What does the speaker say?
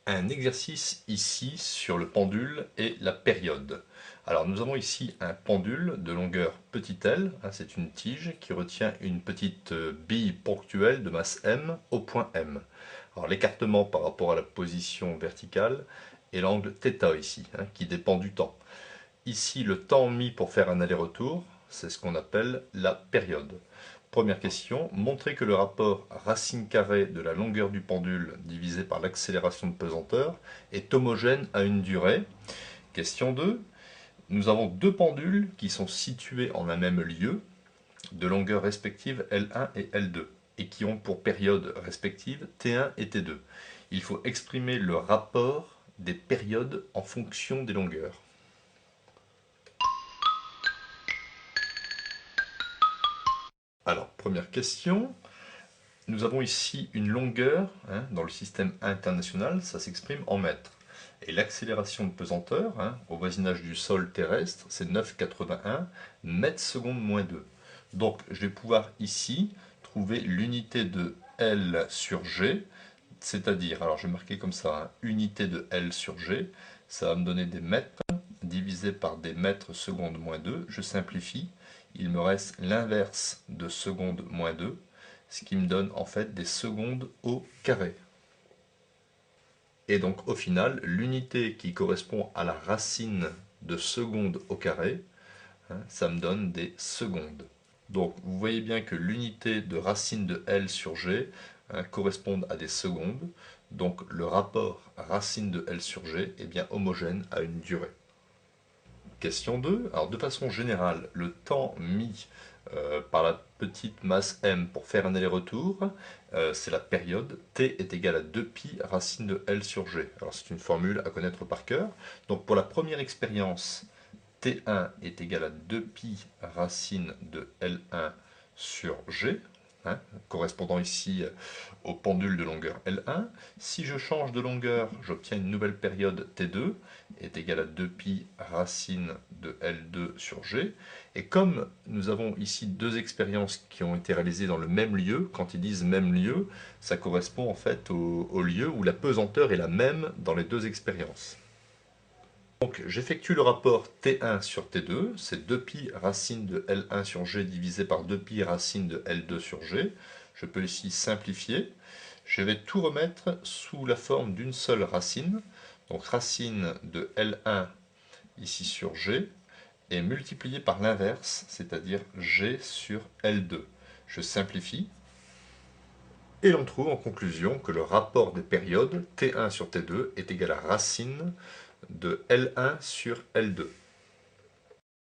Un exercice ici sur le pendule et la période. Alors nous avons ici un pendule de longueur petit l, c'est une tige qui retient une petite bille ponctuelle de masse m au point M. Alors l'écartement par rapport à la position verticale est l'angle θ ici, qui dépend du temps. Ici le temps mis pour faire un aller-retour, c'est ce qu'on appelle la période. Première question, montrer que le rapport racine carrée de la longueur du pendule divisé par l'accélération de pesanteur est homogène à une durée. Question 2, nous avons deux pendules qui sont situés en un même lieu, de longueur respective L1 et L2, et qui ont pour période respective T1 et T2. Il faut exprimer le rapport des périodes en fonction des longueurs. Alors, première question. Nous avons ici une longueur dans le système international, ça s'exprime en mètres. Et l'accélération de pesanteur au voisinage du sol terrestre, c'est 9,81 mètres secondes moins 2. Donc je vais pouvoir ici trouver l'unité de L sur G, c'est-à-dire, alors je vais marquer comme ça, unité de L sur G, ça va me donner des mètres divisé par des mètres secondes moins 2. Je simplifie, il me reste l'inverse de seconde moins 2, ce qui me donne en fait des secondes au carré. Et donc au final, l'unité qui correspond à la racine de seconde au carré, ça me donne des secondes. Donc vous voyez bien que l'unité de racine de L sur G correspond à des secondes. Donc le rapport racine de L sur G est bien homogène à une durée. Question 2. Alors de façon générale, le temps mis par la petite masse m pour faire un aller-retour, c'est la période. T est égal à 2pi racine de L sur G. Alors c'est une formule à connaître par cœur. Donc pour la première expérience, T1 est égal à 2pi racine de L1 sur G, correspondant ici au pendule de longueur L1. Si je change de longueur, j'obtiens une nouvelle période T2 est égale à 2pi racine de L2 sur G. Et comme nous avons ici deux expériences qui ont été réalisées dans le même lieu, quand ils disent même lieu, ça correspond en fait au lieu où la pesanteur est la même dans les deux expériences. Donc j'effectue le rapport T1 sur T2, c'est 2pi racine de L1 sur G divisé par 2pi racine de L2 sur G. Je peux ici simplifier. Je vais tout remettre sous la forme d'une seule racine. Donc racine de L1 ici sur G est multiplié par l'inverse, c'est-à-dire G sur L2. Je simplifie. Et l'on trouve en conclusion que le rapport des périodes T1 sur T2 est égal à racine de L1 sur L2.